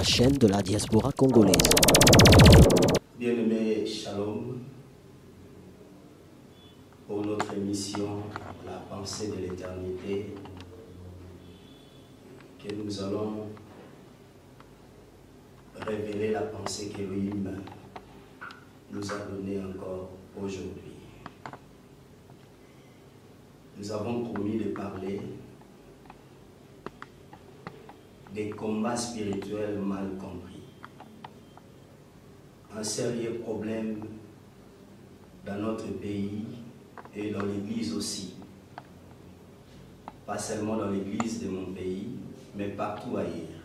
la chaîne de la diaspora congolaise. Bien-aimés, shalom. Pour notre émission, la pensée de l'éternité, que nous allons révéler la pensée qu'Élohim nous a donnée encore aujourd'hui. Nous avons promis de parler des combats spirituels mal compris. Un sérieux problème dans notre pays et dans l'église aussi. Pas seulement dans l'église de mon pays, mais partout ailleurs.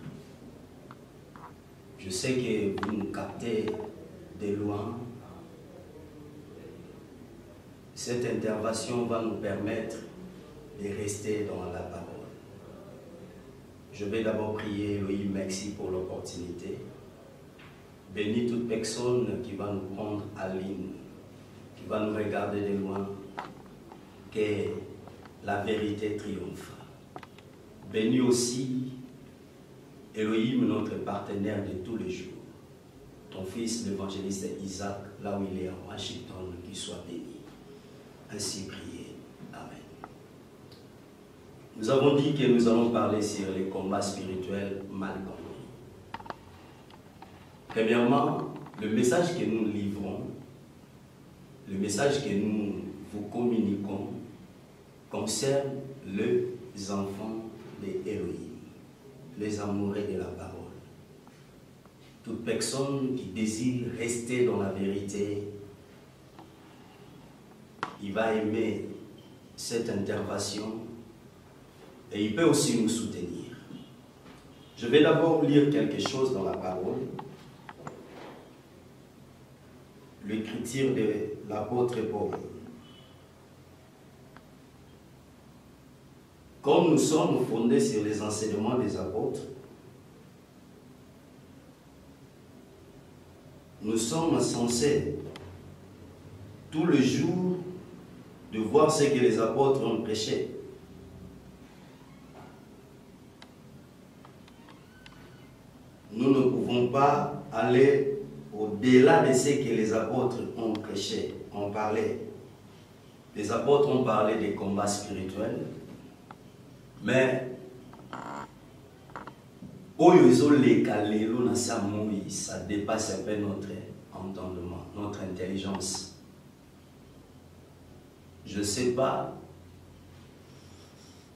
Je sais que vous nous captez de loin. Cette intervention va nous permettre de rester dans la parole. Je vais d'abord prier, Elohim, merci pour l'opportunité. Bénis toute personne qui va nous prendre à ligne, qui va nous regarder de loin, que la vérité triomphe. Bénis aussi, Elohim, notre partenaire de tous les jours. Ton fils, l'évangéliste Isaac, là où il est à Washington, qu'il soit béni. Ainsi prié. Amen. Nous avons dit que nous allons parler sur les combats spirituels mal compris. Premièrement, le message que nous livrons, le message que nous vous communiquons, concerne les enfants d'Élohim, les amoureux de la parole. Toute personne qui désire rester dans la vérité, il va aimer cette intervention et il peut aussi nous soutenir. Je vais d'abord lire quelque chose dans la parole. L'écriture de l'apôtre Paul. Comme nous sommes fondés sur les enseignements des apôtres, nous sommes censés tout le jour de voir ce que les apôtres ont prêché. Nous ne pouvons pas aller au-delà de ce que les apôtres ont prêché, ont parlé. Les apôtres ont parlé des combats spirituels, mais ça dépasse un peu notre entendement, notre intelligence. Je ne sais pas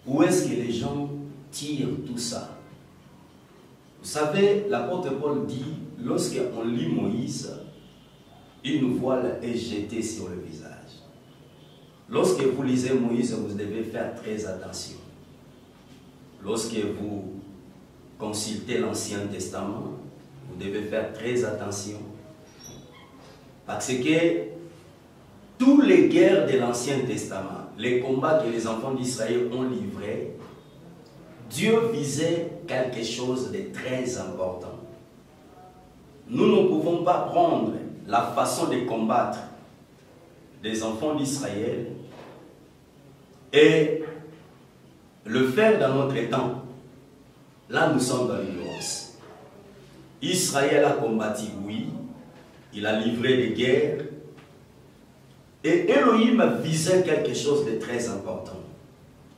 où est-ce que les gens tirent tout ça. Vous savez, l'apôtre Paul dit, lorsqu'on lit Moïse, une voile est jetée sur le visage. Lorsque vous lisez Moïse, vous devez faire très attention. Lorsque vous consultez l'Ancien Testament, vous devez faire très attention. Parce que toutes les guerres de l'Ancien Testament, les combats que les enfants d'Israël ont livrés, Dieu visait quelque chose de très important. Nous ne pouvons pas prendre la façon de combattre des enfants d'Israël et le faire dans notre temps. Là, nous sommes dans l'ignorance. Israël a combattu, oui, il a livré des guerres, et Elohim visait quelque chose de très important.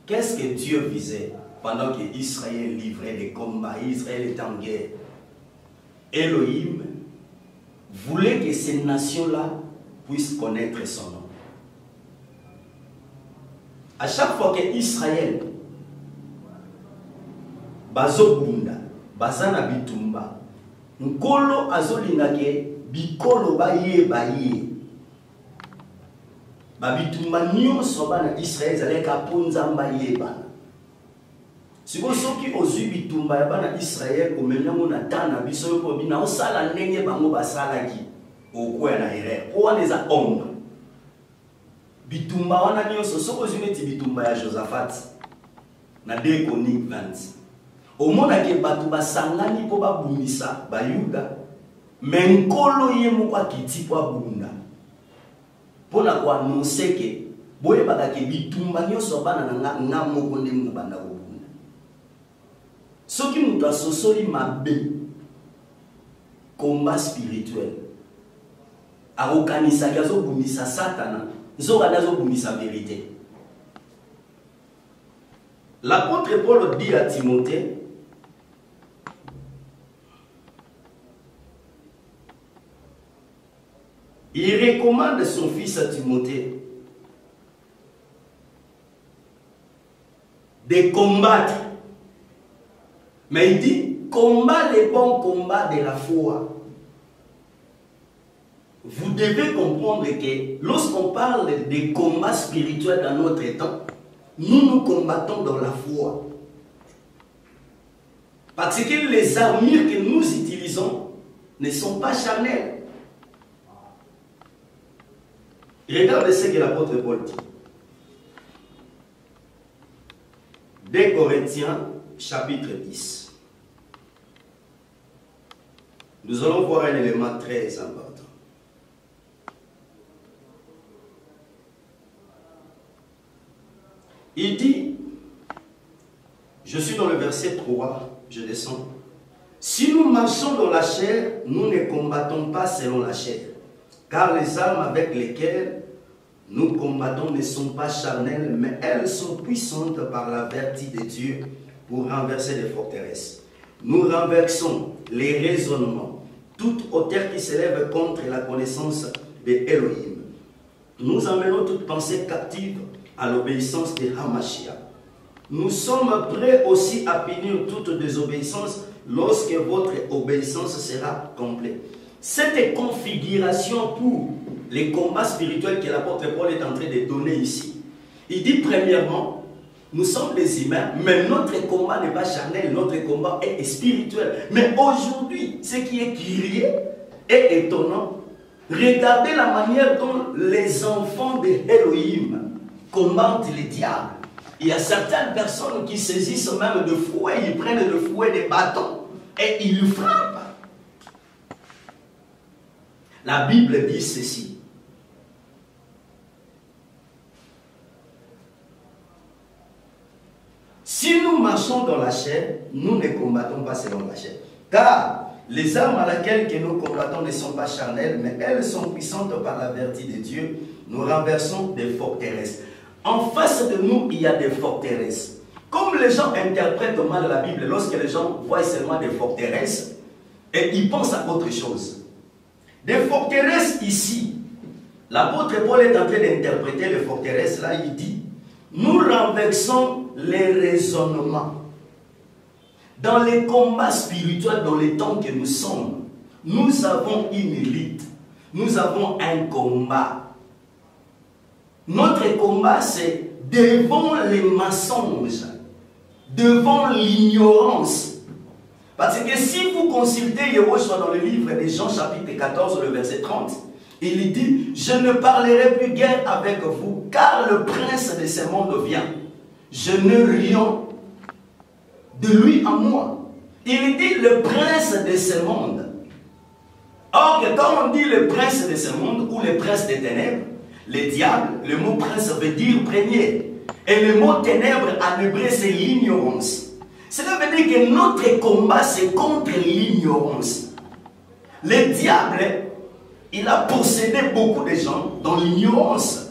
Qu'est-ce que Dieu visait pendant que Israël livrait des combats, Israël était en guerre? Elohim voulait que ces nations-là puissent connaître son nom. À chaque fois que Israël bazobunda, bazana bitumba, nkolo azolingake bikolo baye baye. Babitumba nyonso bana Israël zaleka ponzamba yebana. Siko soki ozwi bitumba ya bana Israël omenyango na tana biso ko bina osala ndenge bango basalaki okwe na ere. O waneza omba. Bitumba wana nyonso soko ozwi neti bitumba ya Josaphat na 2 Chroniques 20. Omona ke batu basangani po babumisa bayuda menkolo ye moko akiti po abunda. Pona kwa annoncer que boye bakake bitumba nyonso bana na nga moko ndenge banda kobunda. Soki mutu asosoli mabe combat spirituel. Arokanisa yazo bumisa satana, zora nazo bumisa vérité. L'apôtre Paul dit à Timothée, il recommande son fils à Timothée de combattre. Mais il dit, combat les bons combats de la foi. Vous devez comprendre que lorsqu'on parle des combats spirituels dans notre temps, nous combattons dans la foi. Parce que les armures que nous utilisons ne sont pas charnelles. Regardez ce que l'apôtre Paul dit. 2 Corinthiens, chapitre 10. Nous allons voir un élément très important. Il dit, je suis dans le verset 3, je descends. Si nous marchons dans la chair, nous ne combattons pas selon la chair. Car les armes avec lesquelles nous combattons ne sont pas charnelles, mais elles sont puissantes par la vertu de Dieu pour renverser les forteresses. Nous renversons les raisonnements, toute hauteur qui s'élève contre la connaissance de Elohim. Nous emmenons toute pensée captive à l'obéissance de Hamashia. Nous sommes prêts aussi à punir toute désobéissance lorsque votre obéissance sera complète. Cette configuration pour les combats spirituels que l'apôtre Paul est en train de donner ici, il dit premièrement, nous sommes des humains, mais notre combat n'est pas charnel, notre combat est spirituel. Mais aujourd'hui, ce qui est curieux et étonnant, regardez la manière dont les enfants de Elohim combattent les diables. Il y a certaines personnes qui saisissent même de fouets, ils prennent de fouets, des bâtons, et ils le frappent. La Bible dit ceci. Si nous marchons dans la chair, nous ne combattons pas selon la chair. Car les armes à laquelle que nous combattons ne sont pas charnelles, mais elles sont puissantes par la vertu de Dieu. Nous renversons des forteresses. En face de nous, il y a des forteresses. Comme les gens interprètent mal la Bible, lorsque les gens voient seulement des forteresses, et ils pensent à autre chose. Des forteresses ici, l'apôtre Paul est en train d'interpréter les forteresses, là il dit, nous renversons les raisonnements. Dans les combats spirituels, dans les temps que nous sommes, nous avons une élite, nous avons un combat. Notre combat, c'est devant les mensonges, devant l'ignorance. Parce que si vous consultez Yehoshua dans le livre de Jean chapitre 14, le verset 30, il dit, je ne parlerai plus guère avec vous, car le prince de ce monde vient. Je n'ai rien de lui en moi. Il dit le prince de ce monde. Or, quand on dit le prince de ce monde ou le prince des ténèbres, le diable, le mot prince veut dire premier. Et le mot ténèbres en hébreu c'est l'ignorance. Cela veut dire que notre combat c'est contre l'ignorance. Le diable, il a possédé beaucoup de gens dans l'ignorance.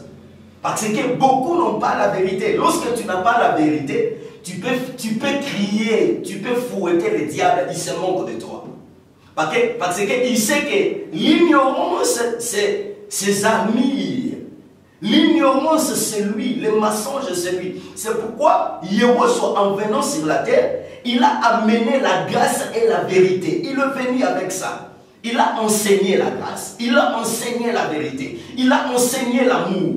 Parce que beaucoup n'ont pas la vérité. Lorsque tu n'as pas la vérité, tu peux crier, tu peux fouetter le diable, il se moque de toi. Parce qu'il sait que l'ignorance c'est ses armures. L'ignorance, c'est lui. Le mensonge, c'est lui. C'est pourquoi Yehoshua, en venant sur la terre, il a amené la grâce et la vérité. Il est venu avec ça. Il a enseigné la grâce. Il a enseigné la vérité. Il a enseigné l'amour.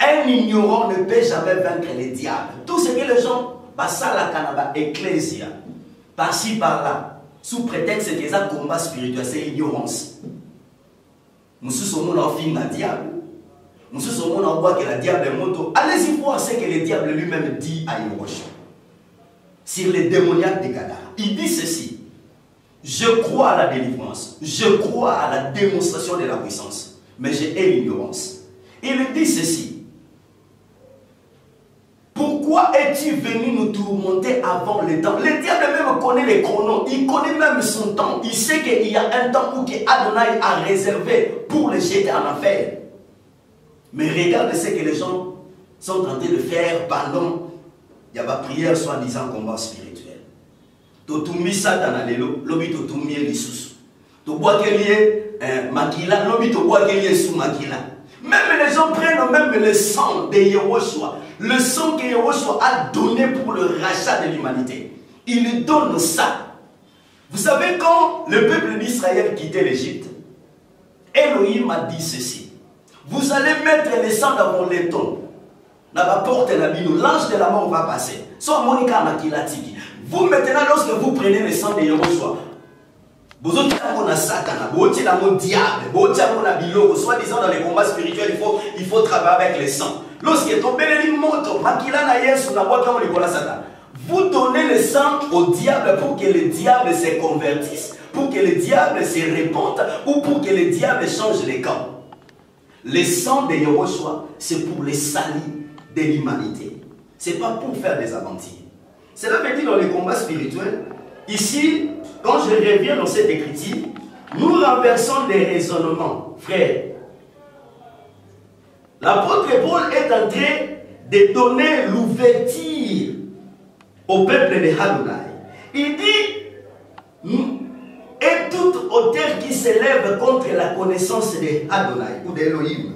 Un ignorant ne peut jamais vaincre les diables. Tout ce que les gens, ça la canaba, ecclésia, par-ci, par-là, sous prétexte qu'ils ont un combat spirituel, c'est l'ignorance. Nous sommes en film à diable. Nous sommes en voit que le diable est moto. Allez-y voir ce que le diable lui-même dit à Yehoshua sur les démoniaques de Gadara. Il dit ceci. Je crois à la délivrance. Je crois à la démonstration de la puissance. Mais j'ai l'ignorance. Il dit ceci. Pourquoi es-tu es-tu venu nous tourmenter avant le temps? Le diable même connaît les chronos, il connaît même son temps. Il sait qu'il y a un temps où Adonai a réservé pour le jeter en enfer. Mais regarde ce que les gens sont en train de faire pendant il y a pas prière soi-disant combat spirituel. Totumi Satan lelo, lobi totumi lisusu. To bois lié makila, lobi to bois lié sous makila. Même les gens prennent même le sang de Yehoshua, le sang que Yehoshua a donné pour le rachat de l'humanité. Il donne ça. Vous savez, quand le peuple d'Israël quittait l'Égypte, Elohim a dit ceci: vous allez mettre le sang dans vos létons. Dans la porte de la Bible, l'ange de la mort va passer. Soit Monica Makilatiki. Vous maintenant, lorsque vous prenez le sang de Yehoshua, vous êtes dans la sakana, vous êtes dans le diable, vous êtes dans la bilo, soit disant dans les combats spirituels, il faut travailler avec le sang. Lorsque vous donnez le sang au diable pour que le diable se convertisse, pour que le diable se répande ou pour que le diable change les camps. Le sang de Yehoshua, c'est pour les salir de l'humanité. Ce n'est pas pour faire des aventures. Cela veut dire dans les combats spirituels, ici, quand je reviens dans cette écriture, nous renversons des raisonnements, frères. L'apôtre Paul est en train de donner l'ouverture au peuple de Adonai. Il dit, et toute hauteur qui s'élève contre la connaissance de Adonai ou d'Elohim.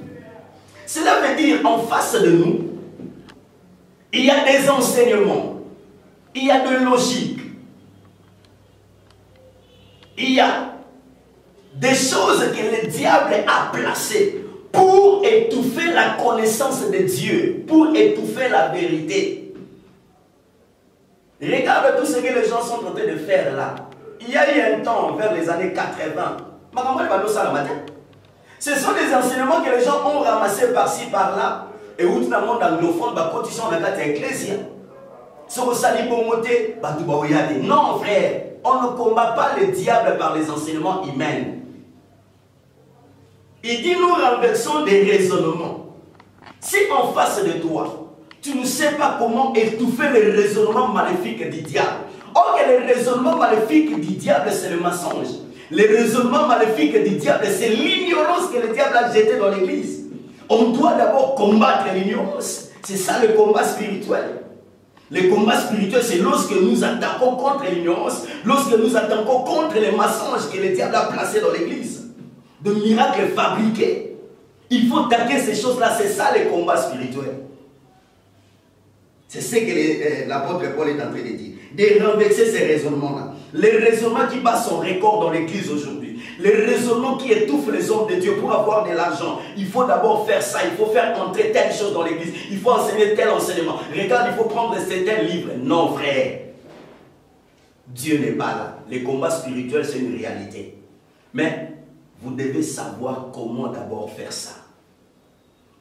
Cela veut dire, en face de nous, il y a des enseignements, il y a de logique, il y a des choses que le diable a placées pour étouffer la connaissance de Dieu, pour étouffer la vérité. Regarde tout ce que les gens sont en train de faire là. Il y a eu un temps, vers les années 80, ce sont des enseignements que les gens ont ramassés par-ci, par-là, et où dans le monde anglophone, quand ils sont dans l'ecclésia. Non, frère, on ne combat pas le diable par les enseignements humains. Il dit, nous renversons des raisonnements. Si en face de toi, tu ne sais pas comment étouffer les raisonnements maléfiques du diable. Or, les raisonnements maléfiques du diable, c'est le mensonge. Les raisonnements maléfiques du diable, c'est l'ignorance que le diable a jetée dans l'église. On doit d'abord combattre l'ignorance. C'est ça le combat spirituel. Le combat spirituel, c'est lorsque nous attaquons contre l'ignorance, lorsque nous attaquons contre les mensonges que le diable a placés dans l'église. De miracles fabriqués. Il faut attaquer ces choses-là, c'est ça le combat spirituel. C'est ce que l'apôtre Paul est en train de dire. De renverser ces raisonnements-là. Les raisonnements qui battent son record dans l'église aujourd'hui. Les raisonnements qui étouffent les hommes de Dieu pour avoir de l'argent. Il faut d'abord faire ça. Il faut faire entrer telle chose dans l'église. Il faut enseigner tel enseignement. Regarde, il faut prendre certains livres. Non, frère. Dieu n'est pas là. Les combats spirituels, c'est une réalité. Mais vous devez savoir comment d'abord faire ça.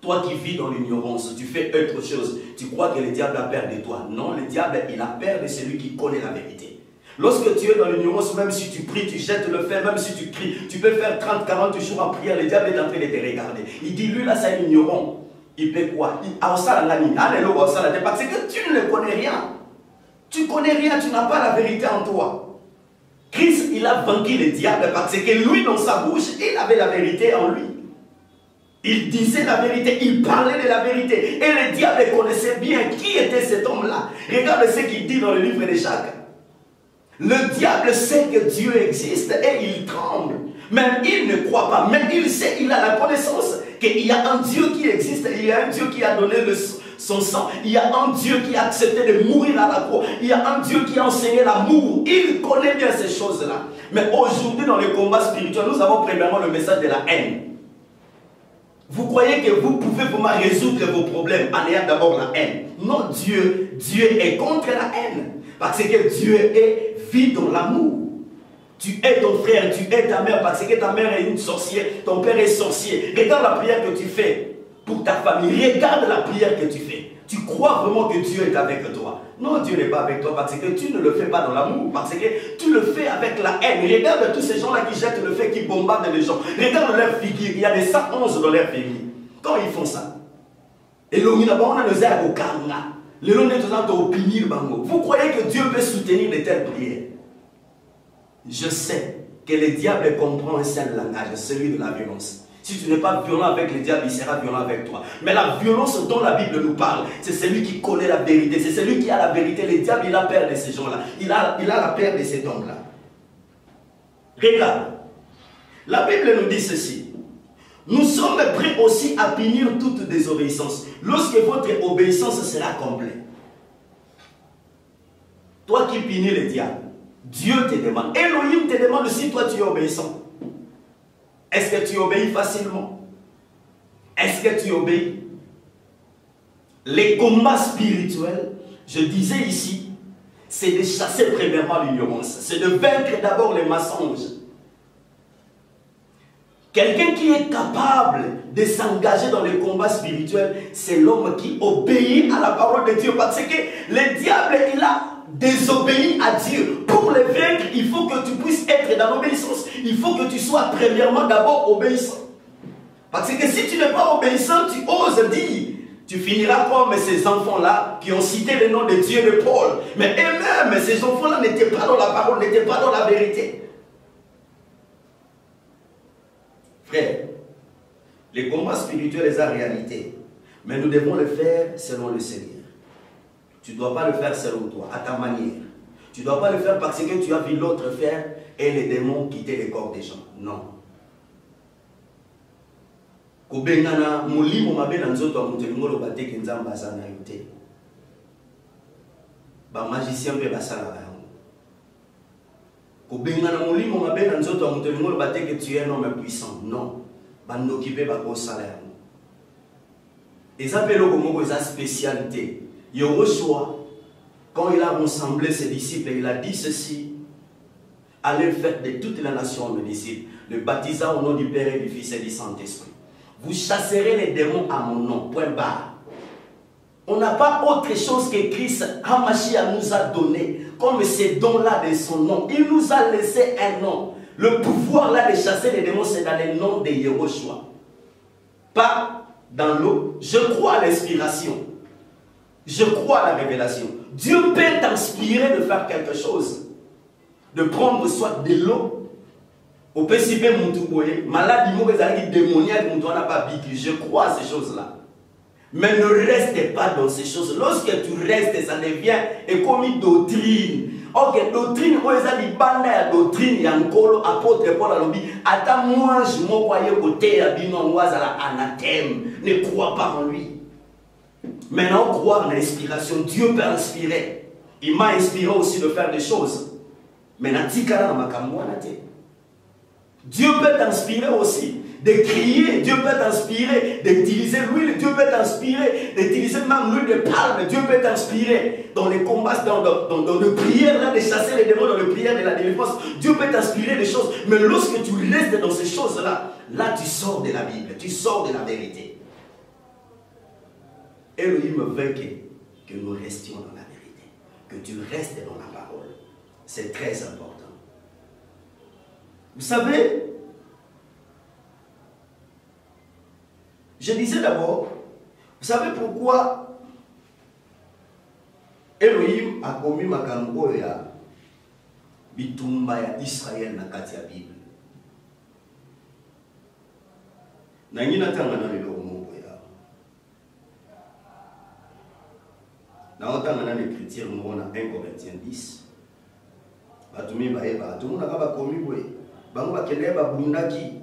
Toi qui vis dans l'ignorance, tu fais autre chose. Tu crois que le diable a peur de toi. Non, le diable, il a peur de celui qui connaît la vérité. Lorsque tu es dans l'ignorance, même si tu pries, tu jettes le fer, même si tu cries, tu peux faire 30, 40 jours en prière, le diable est en train de te regarder. Il dit, lui là, c'est un ignorant. Il peut quoi? Parce que tu ne le connais rien. Tu connais rien, tu n'as pas la vérité en toi. Christ, il a vaincu le diable parce que lui, dans sa bouche, il avait la vérité en lui. Il disait la vérité, il parlait de la vérité. Et le diable connaissait bien qui était cet homme-là. Regarde ce qu'il dit dans le livre de Jacques. Le diable sait que Dieu existe et il tremble. Même il ne croit pas, même il sait, il a la connaissance qu'il y a un Dieu qui existe, il y a un Dieu qui a donné son sang, il y a un Dieu qui a accepté de mourir à la croix, il y a un Dieu qui a enseigné l'amour. Il connaît bien ces choses-là. Mais aujourd'hui, dans le combat spirituel, nous avons premièrement le message de la haine. Vous croyez que vous pouvez vraiment résoudre vos problèmes en ayant d'abord la haine? Non, Dieu est contre la haine. Parce que Dieu vit dans l'amour. Tu es ton frère, tu es ta mère parce que ta mère est une sorcière, ton père est sorcier. Regarde la prière que tu fais pour ta famille. Regarde la prière que tu fais. Tu crois vraiment que Dieu est avec toi? Non, Dieu n'est pas avec toi parce que tu ne le fais pas dans l'amour. Parce que tu le fais avec la haine. Regarde tous ces gens-là qui jettent le feu, qui bombardent les gens. Regarde leur figure. Il y a des 111 dans leur figure. Quand ils font ça. Et l'omina, on a le zéro au kanga. Le nom de opinion, vous croyez que Dieu peut soutenir de telles prières? Je sais que le diable comprend un seul langage, celui de la violence. Si tu n'es pas violent avec le diable, il sera violent avec toi. Mais la violence dont la Bible nous parle, c'est celui qui connaît la vérité. C'est celui qui a la vérité. Le diable, il a peur de ces gens-là. Il a la peur de cet homme-là. Regarde. La Bible nous dit ceci. Nous sommes prêts aussi à punir toute désobéissance lorsque votre obéissance sera complète. Toi qui punis le diable, Dieu te demande. Elohim te demande si toi tu es obéissant. Est-ce que tu obéis facilement? Est-ce que tu obéis? Les combats spirituels, je disais ici, c'est de chasser premièrement l'ignorance. C'est de vaincre d'abord les mensonges. Quelqu'un qui est capable de s'engager dans les combats spirituels, c'est l'homme qui obéit à la parole de Dieu. Parce que le diable, il a désobéi à Dieu. Pour le vaincre, il faut que tu puisses être dans l'obéissance. Il faut que tu sois premièrement d'abord obéissant. Parce que si tu n'es pas obéissant, tu oses dire, tu finiras comme ces enfants-là qui ont cité le nom de Dieu de Paul. Mais eux-mêmes, ces enfants-là n'étaient pas dans la parole, n'étaient pas dans la vérité. Frère, les combats spirituels, c'est la réalité. Mais nous devons le faire selon le Seigneur. Tu ne dois pas le faire selon toi, à ta manière. Tu ne dois pas le faire parce que tu as vu l'autre faire et les démons quitter les corps des gens. Non. Kobengana mulimo mabena nzoto wa mutelingolo bateke nzamba sana yote. Ba magicien pe basala yango. Kobengana mulimo mabena nzoto wa mutelingolo bateke tu es un homme puissant. Non. Bandoki pe ba ko sala yango. Et ça fait le mot sa spécialité. Yoshua, quand il a rassemblé ses disciples, il a dit ceci: allez faire de toute la nation mes disciples, le baptisant au nom du Père et du Fils et du Saint-Esprit. Vous chasserez les démons à mon nom. Point barre. On n'a pas autre chose que Christ Hamashia nous a donné comme ces dons-là de son nom. Il nous a laissé un nom. Le pouvoir là de chasser les démons, c'est dans le nom de Yehoshua. Pas dans l'eau. Je crois à l'inspiration. Je crois à la révélation. Dieu peut t'inspirer de faire quelque chose. De prendre soit de l'eau. Au PCP malade, démoniaque, je crois à ces choses-là. Mais ne reste pas dans ces choses. Lorsque tu restes, ça devient comme une doctrine. Ok, doctrine, doctrine, il y a un colo, apôtre Paul a lobby. Attends, moi, je m'en croyais côté, anathème. Ne crois pas en lui. Maintenant, croire en l'inspiration. Dieu peut inspirer. Il m'a inspiré aussi de faire des choses. Maintenant, Dieu peut t'inspirer aussi de crier. Dieu peut t'inspirer d'utiliser l'huile. Dieu peut t'inspirer d'utiliser même l'huile de palme. Dieu peut t'inspirer dans les combats, dans les prières, là, de chasser les démons, dans les prières de la délivrance. Dieu peut t'inspirer des choses. Mais lorsque tu restes dans ces choses-là, là tu sors de la Bible, tu sors de la vérité. Elohim veut que nous restions dans la vérité, que tu restes dans la parole. C'est très important. Vous savez, je disais d'abord, vous savez pourquoi Elohim a commis makambo ya bitumba ya Israël na kati ya Bible. Nangina tanga na lelo mongo ya. Na otanga na l'écriture mona 1 Corinthiens 10. Batumi baeba, tout le monde a commis boye. Bango bakende babundaki.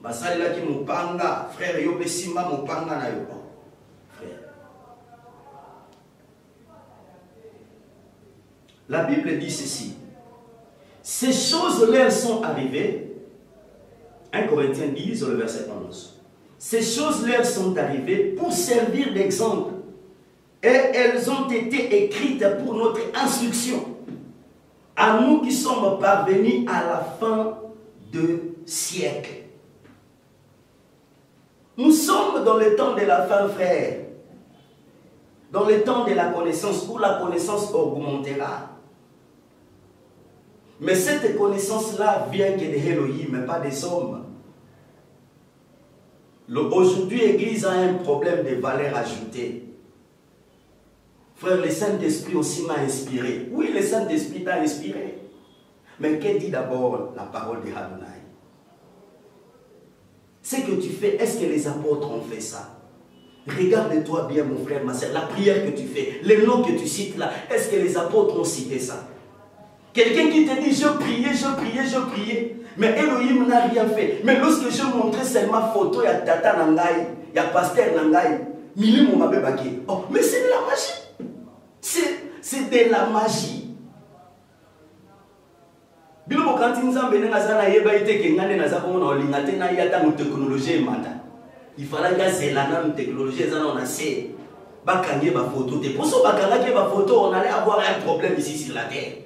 Basalelaki mupanga, frère yo besimba mupanga na yo. Frère. La Bible dit ceci. Ces choses-là sont arrivées. 1 Corinthiens 10, le verset 11. Ces choses-là sont arrivées pour servir d'exemple. Et elles ont été écrites pour notre instruction. À nous qui sommes parvenus à la fin de siècle. Nous sommes dans le temps de la fin, frère. Dans le temps de la connaissance, où la connaissance augmentera. Mais cette connaissance-là vient que de Elohim, mais pas des hommes. Aujourd'hui, l'Église a un problème de valeur ajoutée. Frère, le Saint-Esprit aussi m'a inspiré. Oui, le Saint-Esprit t'a inspiré. Mais qu'est-ce dit d'abord la parole de Adonai? Ce que tu fais, est-ce que les apôtres ont fait ça? Regarde-toi bien, mon frère, ma soeur, la prière que tu fais, les noms que tu cites là, est-ce que les apôtres ont cité ça? Quelqu'un qui te dit, je priais, je priais, je priais, mais Elohim n'a rien fait. Mais lorsque je montrais seulement photo, il y a Tata Nangaï, il y a Pasteur Nangaï, Milim Mabé Baké. Oh, mais c'est de la magie. C'est de la magie. Bilo quand nzambe ngazana yeba iteke ngane naza komona olingate na yata mu technologie mata. Il fallait que zelana mu technologie zana on a sait. Bakangie ba photo te. Pour ça bakanga ba photo on allait avoir un problème ici sur la terre.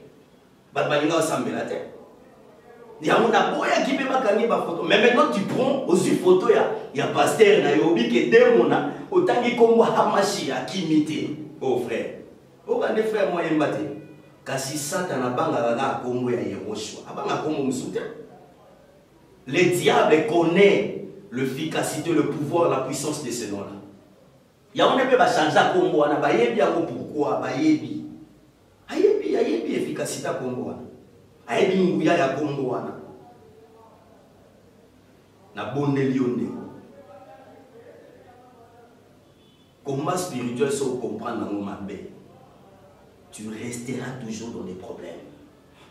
Babalinga ensemble la terre. Il y a mon aboya qui peut bakangie ba photo. Mais maintenant tu prends aussi photo il y a pasteur na yobi que demona otangi kombo hamashi akimité. Oh frère. Oh bande frère moi yembate. Kasi Satan banga Congo ya Yehoshua. Abanga Congo musuta. Le diable connaît l'efficacité, le pouvoir, la puissance de ce nom-là. Ya on ne peut pas changer Congo na bayebi yango pourquoi bayebi. Ayebi efficacité Congo wana. Ayebi nguya ya Congo wana. Na bonne lionne. Combat spirituel sans comprendre dans mabe. Tu resteras toujours dans les problèmes.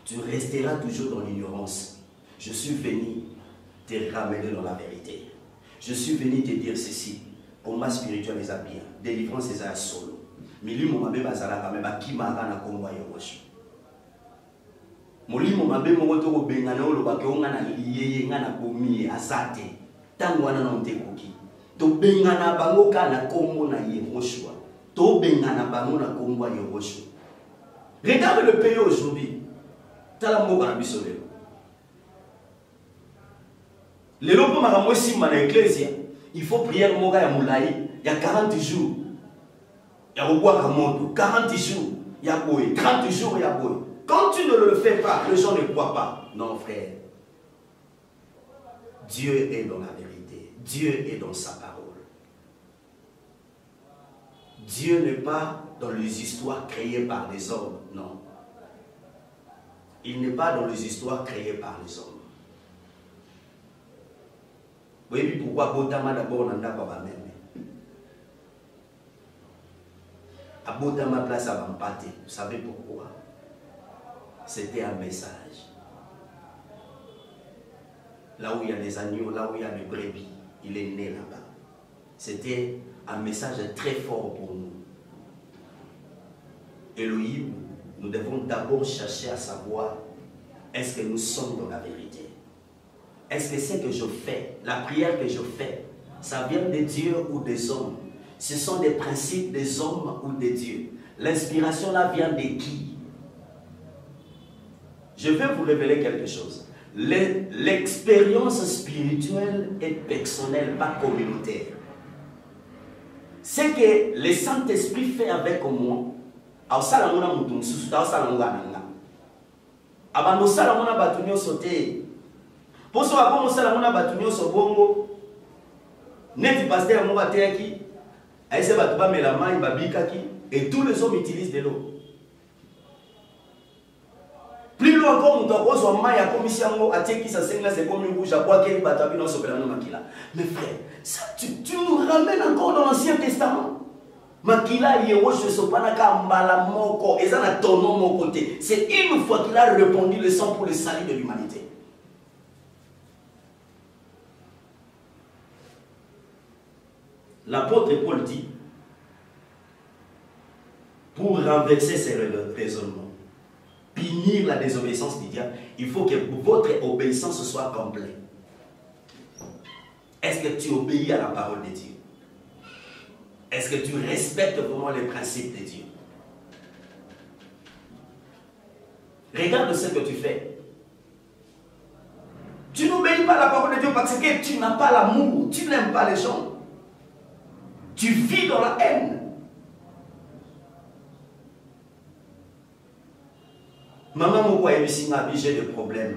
Tu resteras toujours dans l'ignorance. Je suis venu te ramener dans la vérité. Je suis venu te dire ceci. Combat spirituel les a bien. Délivrance les a solo. Milimo mabe bazala kame ba kimara na komwa yosho. Molimo mabe moto ko bengana olo ba ke onga na liyeye ngana bomi azate. Tangu wana na ntekoki. To bengana bango kana kombo na Yehoshua. To bengana bango na kombo ya Yehoshua. Regarde le pays aujourd'hui. Les locaux maramosi dans l'église, il faut prier le moga ya moulaï. Il y a 40 jours. Il y a au bois à monde. 40 jours. Il y a boy. 30 jours, il y a boy. Quand tu ne le fais pas, les gens ne croient pas. Non, frère. Dieu est dans la vérité. Dieu est dans sa parole. Dieu n'est pas dans les histoires créées par les hommes, non. Il n'est pas dans les histoires créées par les hommes. Vous voyez pourquoi Botama d'abord n'a pas même. À Botama place à Bampate, vous savez pourquoi? C'était un message. Là où il y a des agneaux, là où il y a des brebis, il est né là-bas. C'était un message très fort pour nous. Elohim, nous devons d'abord chercher à savoir est-ce que nous sommes dans la vérité? Est-ce que ce que je fais, la prière que je fais, ça vient de Dieu ou des hommes? Ce sont des principes des hommes ou de Dieu? L'inspiration là vient de qui? Je vais vous révéler quelque chose. L'expérience spirituelle est personnelle, pas communautaire. Ce que le Saint-Esprit fait avec moi, au salamuna mutum susuta au salamunga nanga. Abando salamuna batunyo sote. Poso akomo salamuna batunyo sobongo. Neti pasteur mo bateki. Aise batuba melamai babikaki et tous les hommes utilisent de l'eau. Plus loin encore, nous avons un commission à qui ça c'est comme une bouche à boire qui est batabi dans ce makila. Mais frère, ça, tu nous ramènes encore dans l'Ancien Testament. Makila Yehosh Sopanaka Malamoko, et ça n'a ton nom mon côté. C'est une fois qu'il a répondu le sang pour le salut de l'humanité. L'apôtre Paul dit, pour renverser ces raisonnements, punir la désobéissance du diable, il faut que votre obéissance soit complète. Est-ce que tu obéis à la parole de Dieu? Est-ce que tu respectes vraiment les principes de Dieu? Regarde ce que tu fais. Tu n'obéis pas à la parole de Dieu parce que tu n'as pas l'amour, tu n'aimes pas les gens. Tu vis dans la haine. Maman, moi, j'ai des problèmes.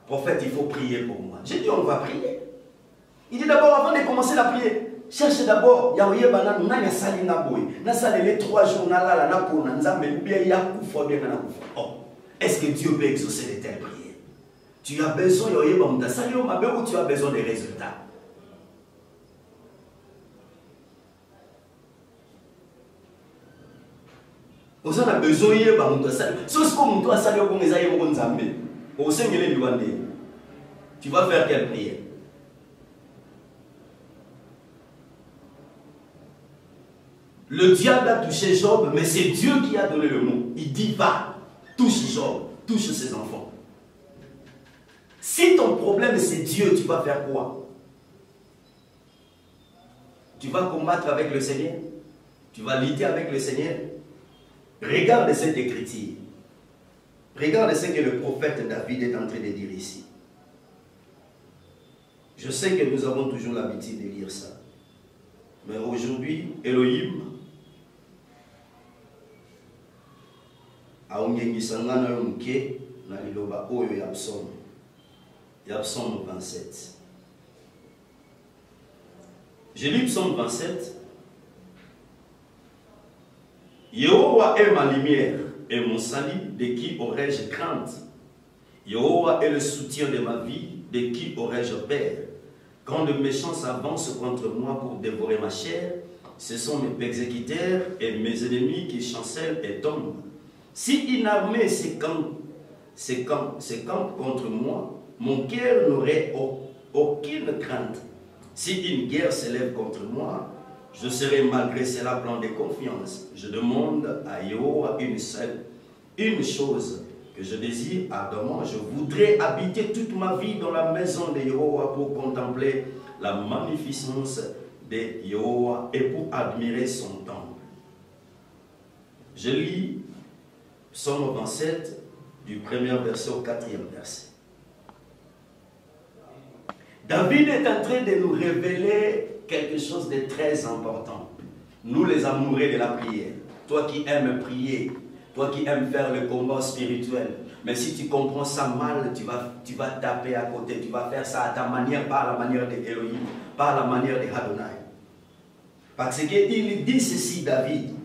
Prophète, il faut prier pour moi. J'ai dit, on va prier. Il dit d'abord, avant de commencer la prière, cherche d'abord. Yaoyeba na sali na boy. Na sali les 3 jours na la na pona nzambe bien ya kufa bien na kufa. Oh, est-ce que Dieu peut exaucer de telles prières? Tu as besoin yaoyeba mta sali o mabe ou tu as besoin des résultats? On a besoin yaoyeba mta sali. Sauf que mta sali o kongeza yebo nzambe. O sengele liwande. Tu vas faire quelle prière? Le diable a touché Job, mais c'est Dieu qui a donné le mot. Il dit va, touche Job, touche ses enfants. Si ton problème c'est Dieu, tu vas faire quoi? Tu vas combattre avec le Seigneur? Tu vas lutter avec le Seigneur? Regarde cette écriture. Regarde ce que le prophète David est en train de dire ici. Je sais que nous avons toujours l'habitude de lire ça. Mais aujourd'hui, Elohim aongengisanga na mke na liloba oyo ya psaume. Ya psaume 27. J'ai lu psaume 27. Yehova est ma lumière et mon salut, de qui aurais-je crainte? Yehova est le soutien de ma vie, de qui aurais-je peur? Quand de méchants s'avancent contre moi pour dévorer ma chair, ce sont mes persécuteurs et mes ennemis qui chancellent et tombent. Si une armée s'écampe contre moi, mon cœur n'aurait aucune crainte. Si une guerre s'élève contre moi, je serai malgré cela plein de confiance. Je demande à Yehova une chose que je désire ardemment. Je voudrais habiter toute ma vie dans la maison de Yehova pour contempler la magnificence de Yehova et pour admirer son temple. Je lis Psaume 27 du 1er verset au 4e verset. David est en train de nous révéler quelque chose de très important. Nous les amoureux de la prière. Toi qui aimes prier, toi qui aimes faire le combat spirituel, mais si tu comprends ça mal, tu vas taper à côté, tu vas faire ça à ta manière, pas à la manière de Elohim, pas à la manière de Adonai. Parce qu'il dit ceci, David.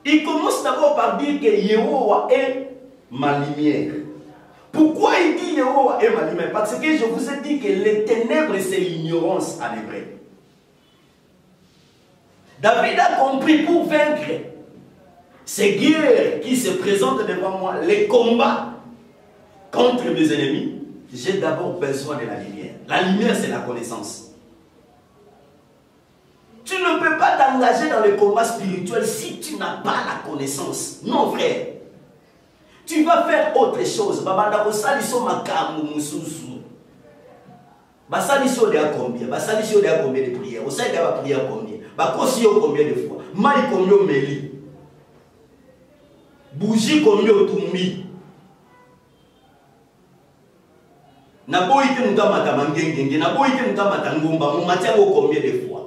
Il commence d'abord par dire que Yehova est ma lumière. Pourquoi il dit Yehova est ma lumière? Parce que je vous ai dit que les ténèbres, c'est l'ignorance en hébreu. David a compris pour vaincre ces guerres qui se présentent devant moi, les combats contre mes ennemis, j'ai d'abord besoin de la lumière. La lumière, c'est la connaissance. Tu ne peux pas t'engager dans le combat spirituel si tu n'as pas la connaissance. Non, frère. Tu vas faire autre chose. Combien de prières? Vous savez prier combien de fois? Maï combien meli? Bougie combien tumbi? Naboïte mutamata mangengenge, naboïte mutamata ngomba, mumatia combien de fois?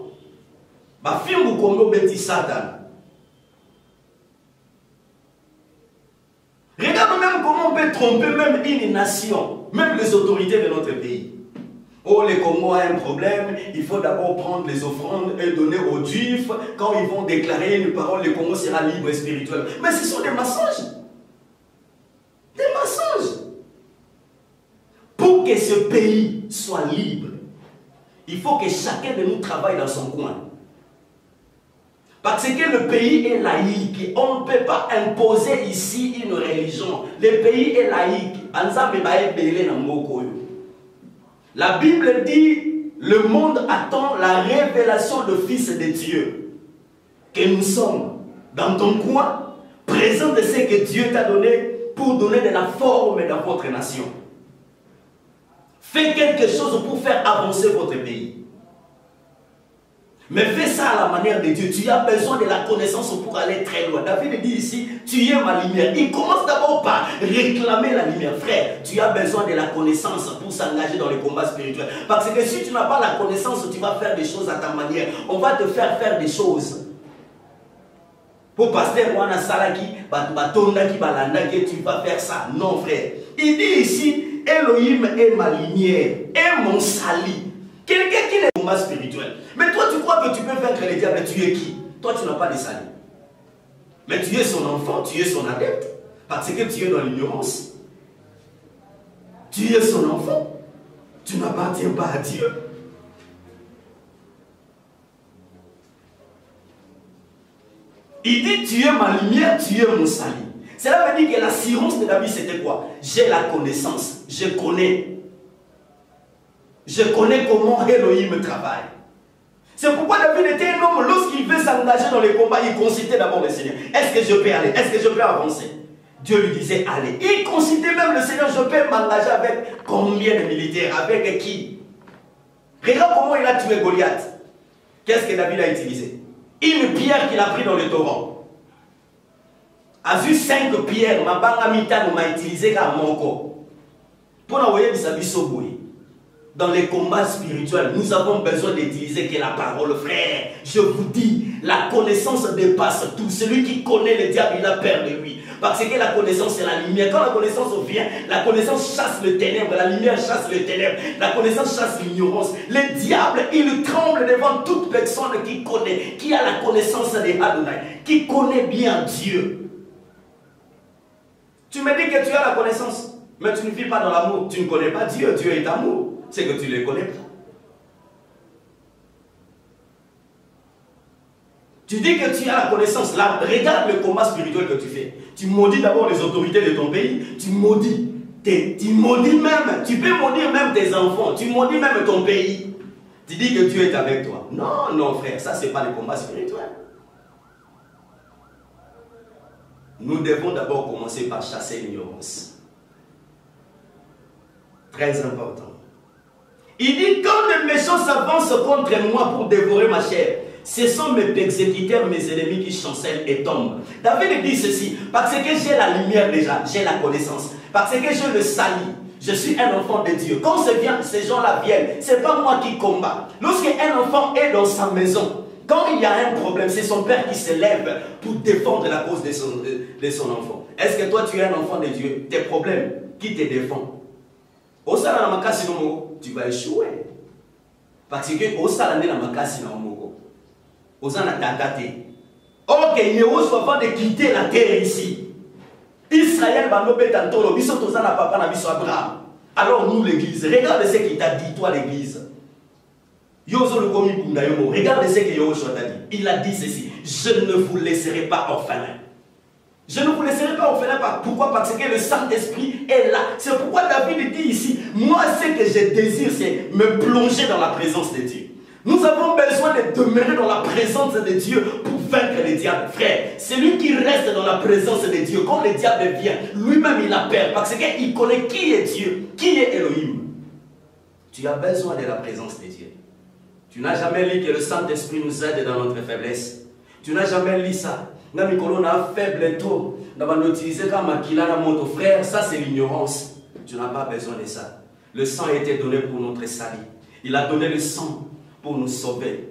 Bafimbu combien beti Satan? Regarde même comment on peut tromper même une nation, même les autorités de notre pays. Oh, les Congo ont un problème, il faut d'abord prendre les offrandes et donner aux Juifs. Quand ils vont déclarer une parole, le Congo sera libre et spirituel. Mais ce sont des mensonges. Des mensonges. Pour que ce pays soit libre, il faut que chacun de nous travaille dans son coin. Parce que le pays est laïque. On ne peut pas imposer ici une religion. Le pays est laïque. La Bible dit, le monde attend la révélation de Fils de Dieu. Que nous sommes dans ton coin, présente ce que Dieu t'a donné pour donner de la forme dans votre nation. Fais quelque chose pour faire avancer votre pays. Mais fais ça à la manière de Dieu. Tu as besoin de la connaissance pour aller très loin. David dit ici, tu es ma lumière. Il commence d'abord par réclamer la lumière. Frère, tu as besoin de la connaissance pour s'engager dans le combat spirituel. Parce que si tu n'as pas la connaissance, tu vas faire des choses à ta manière. On va te faire faire des choses. Pour pasteur Wana Salaki, Batondaki, Balandaki, tu vas faire ça. Non, frère. Il dit ici, Elohim est ma lumière, est mon salut. Quelqu'un qui est le combat spirituel. Mais toi, tu crois crois que tu peux vaincre les diables, tu es qui? Toi, tu n'as pas de salut. Mais tu es son enfant, tu es son adepte. Parce que tu es dans l'ignorance. Tu es son enfant. Tu n'appartiens pas à Dieu. Il dit, tu es ma lumière, tu es mon salut. Cela veut dire que l'assurance de David, c'était quoi? J'ai la connaissance, je connais. Je connais comment Elohim travaille. C'est pourquoi David était un homme, lorsqu'il veut s'engager dans les combats, il consultait d'abord le Seigneur. Est-ce que je peux aller? Est-ce que je peux avancer? Dieu lui disait, allez. Il consultait même le Seigneur, je peux m'engager avec combien de militaires? Avec qui? Regarde comment il a tué Goliath. Qu'est-ce que David a utilisé? Une pierre qu'il a pris dans le torrent. A vu 5 pierres, ma banga mitano m'a utilisé comme mon corps. Pour envoyer des habits dans les combats spirituels, nous avons besoin d'utiliser que la parole, frère. Je vous dis, la connaissance dépasse tout. Celui qui connaît le diable, il a peur de lui. Parce que la connaissance, c'est la lumière. Quand la connaissance vient, la connaissance chasse le ténèbre. La lumière chasse le ténèbre. La connaissance chasse l'ignorance. Le diable, il tremble devant toute personne qui connaît, qui a la connaissance de Adonai, qui connaît bien Dieu. Tu me dis que tu as la connaissance, mais tu ne vis pas dans l'amour. Tu ne connais pas Dieu. Dieu est amour. C'est que tu ne les connais pas. Tu dis que tu as la connaissance. Là, regarde le combat spirituel que tu fais. Tu maudis d'abord les autorités de ton pays. Tu maudis. Tu maudis même. Tu peux maudire même tes enfants. Tu maudis même ton pays. Tu dis que Dieu est avec toi. Non, non, frère. Ça, ce n'est pas le combat spirituel. Nous devons d'abord commencer par chasser l'ignorance. Très important. Il dit, quand les méchants s'avancent contre moi pour dévorer ma chair, ce sont mes persécuteurs, mes ennemis qui chancellent et tombent. David dit ceci, parce que j'ai la lumière déjà, j'ai la connaissance, parce que j'ai le salut, je suis un enfant de Dieu. Quand ces gens-là viennent, ce n'est pas moi qui combat. Lorsqu'un enfant est dans sa maison, quand il y a un problème, c'est son père qui se lève pour défendre la cause de son enfant. Est-ce que toi tu es un enfant de Dieu? Tes problèmes, qui te défend? Au salon de makasi no tu vas échouer. Parce que au salon de makasi no moko, au salon de tataté. Ok, il est avant de quitter la terre ici. Israël va nous mettre en tolo. Biso tozana papa na biso Abraham. Alors nous l'église, regarde ce qu'il t'a dit toi l'église. Yozo le komi bunda yomo. Regarde ce que Yoshua t'a dit. Il a dit ceci: je ne vous laisserai pas orphelin. Je ne vous laisserai pas orphelin. Pourquoi? Parce que le Saint-Esprit est là. C'est pourquoi David dit ici, moi ce que je désire, c'est me plonger dans la présence de Dieu. Nous avons besoin de demeurer dans la présence de Dieu pour vaincre les diables. Frère, celui qui reste dans la présence de Dieu, quand le diable vient, lui-même il a peur. Parce qu'il connaît qui est Dieu, qui est Elohim. Tu as besoin de la présence de Dieu. Tu n'as jamais lu que le Saint-Esprit nous aide dans notre faiblesse. Tu n'as jamais lu ça. N'a faible tôt. N'a utilisé comme Makila moto. Frère, ça c'est l'ignorance. Tu n'as pas besoin de ça. Le sang a été donné pour notre salut. Il a donné le sang pour nous sauver.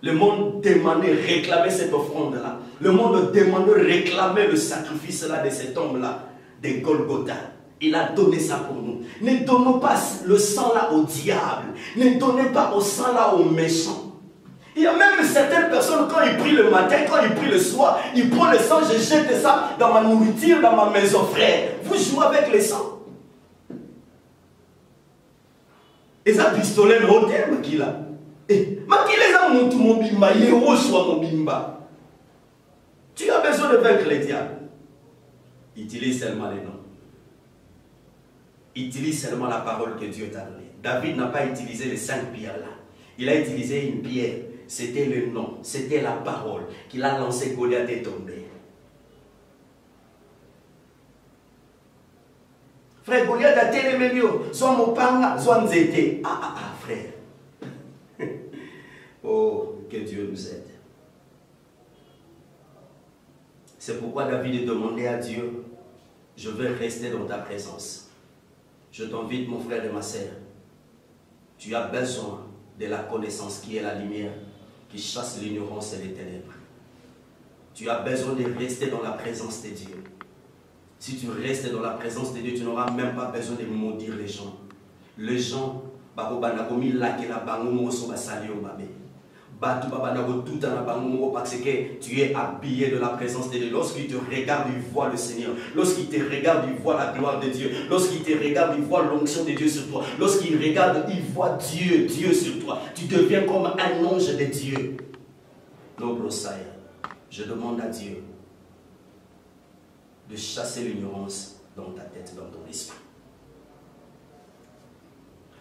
Le monde demandait, réclamait cette offrande-là. Le monde demandait, réclamait le sacrifice-là de cet homme-là, de Golgotha. Il a donné ça pour nous. Ne donnons pas le sang-là au diable. Ne donnez pas au sang-là aux méchants. Il y a même certaines personnes, quand ils prient le matin, quand ils prient le soir, ils prennent le sang, je jette ça dans ma nourriture, dans ma maison, frère. Vous jouez avec le sang. Et ça, pistolet, le terme qu'il a. Tu as besoin de vaincre les diables. Utilise seulement les noms. Utilise seulement la parole que Dieu t'a donnée. David n'a pas utilisé les 5 pierres là. Il a utilisé une pierre. C'était le nom. C'était la parole qu'il a lancé. Goliath est tombé. Frère, Goliath a téléménio. Soit mon panga, soit nzete. Frère. Oh, que Dieu nous aide. C'est pourquoi David demandait à Dieu, je veux rester dans ta présence. Je t'invite, mon frère et ma sœur. Tu as besoin de la connaissance qui est la lumière, qui chasse l'ignorance et les ténèbres. Tu as besoin de rester dans la présence de Dieu. Si tu restes dans la présence de Dieu, tu n'auras même pas besoin de maudire les gens. Les gens, Parce que tu es habillé de la présence de Dieu. Lorsqu'il te regarde, il voit le Seigneur. Lorsqu'il te regarde, il voit la gloire de Dieu. Lorsqu'il te regarde, il voit l'onction de Dieu sur toi. Lorsqu'il regarde, il voit Dieu sur toi. Tu deviens comme un ange de Dieu. Noble Seigneur, je demande à Dieu de chasser l'ignorance dans ta tête, dans ton esprit.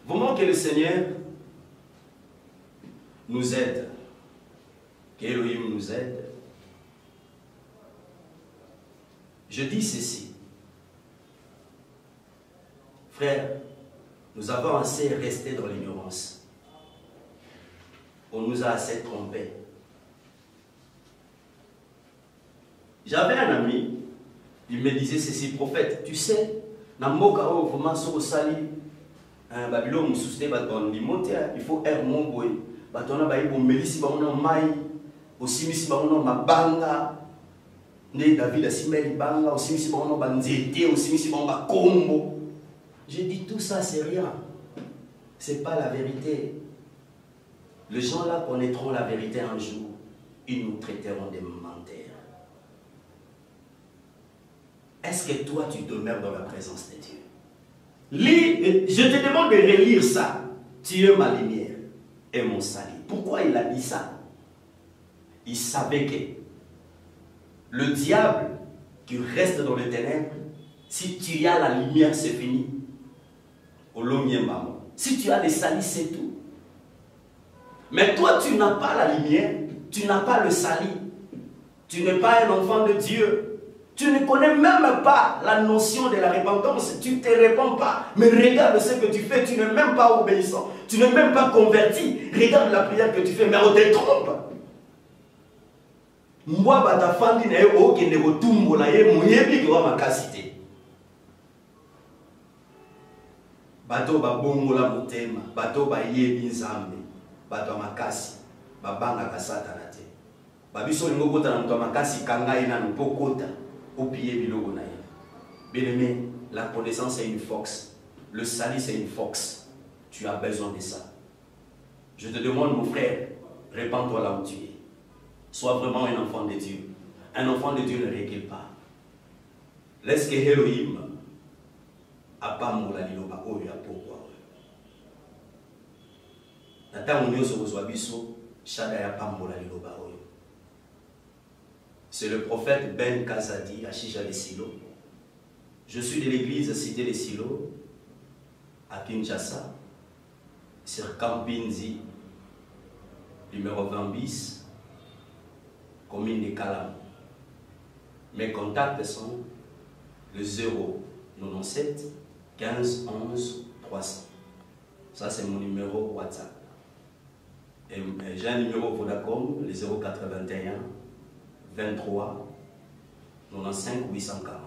Vraiment que le Seigneur nous aide, qu'Élohim nous aide. Je dis ceci. Frère, nous avons assez resté dans l'ignorance. On nous a assez trompés. J'avais un ami, il me disait ceci, prophète, tu sais, il faut air mon boy. Batona ba ibo melisi ba ona mai osimisi ba ona mabanga ne David asimeli banga osimisi ba ona banzete osimisi ba ona kombo. J'ai dit tout ça c'est rien. C'est pas la vérité. Les gens là connaîtront la vérité un jour. Ils nous traiteront des menteurs. Est-ce que toi tu demeures dans la présence de Dieu? Lis, je te demande de relire ça. Tu es ma lumière et mon salut. Pourquoi il a dit ça? Il savait que le diable qui reste dans les ténèbres, si tu as la lumière, c'est fini. Si tu as les salis, c'est tout. Mais toi, tu n'as pas la lumière, tu n'as pas le salut. Tu n'es pas un enfant de Dieu. Tu ne connais même pas la notion de la repentance. Tu ne te répands pas. Mais regarde ce que tu fais. Tu n'es même pas obéissant. Tu n'es même pas converti. Regarde la prière que tu fais. Mais on te trompe. Moi, ta femme dit que ne retombe la yebi que wa makasite. Bato ba bongola motema. Bato ba yebi nzambe. Bato makasi. Babanga kasata na te. Babiso lingo kota na mto makasi kangai na mpokota. Bien aimé, la connaissance est une force. Le salut c'est une force. Tu as besoin de ça. Je te demande mon frère, répands-toi là où tu es. Sois vraiment un enfant de Dieu. Un enfant de Dieu ne recule pas. Laisse que Elohim apambola liloba oyo ya pokwa. Nata unyo so kozwa biso shada ya pambola liloba oyo. C'est le prophète Ben Kazadi à Chija les Silos. Je suis de l'église Cité des Silos à Kinshasa, sur Kampinzi, numéro 20 bis, commune de Kalam. Mes contacts sont le 097 15 11 300. Ça, c'est mon numéro WhatsApp. Et j'ai un numéro Vodacom, le 081 23 95 840.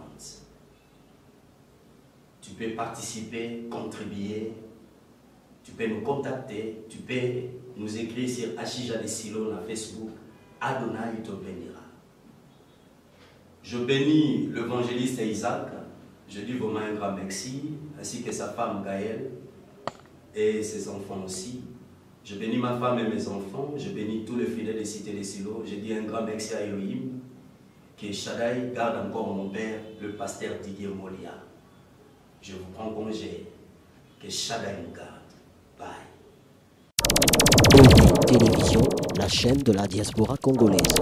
Tu peux participer, contribuer, tu peux nous contacter, tu peux nous écrire sur Achija des Silos sur Facebook. Adonai te bénira. Je bénis l'évangéliste Isaac, je dis vraiment un grand merci, ainsi que sa femme Gaëlle et ses enfants aussi. Je bénis ma femme et mes enfants, je bénis tous les fidèles des cités des Silos. Je dis un grand merci à Elohim, que Shaddai garde encore mon père, le pasteur Didier Molia. Je vous prends congé, que Shaddai nous garde. Bye. Télévision, la chaîne de la diaspora congolaise.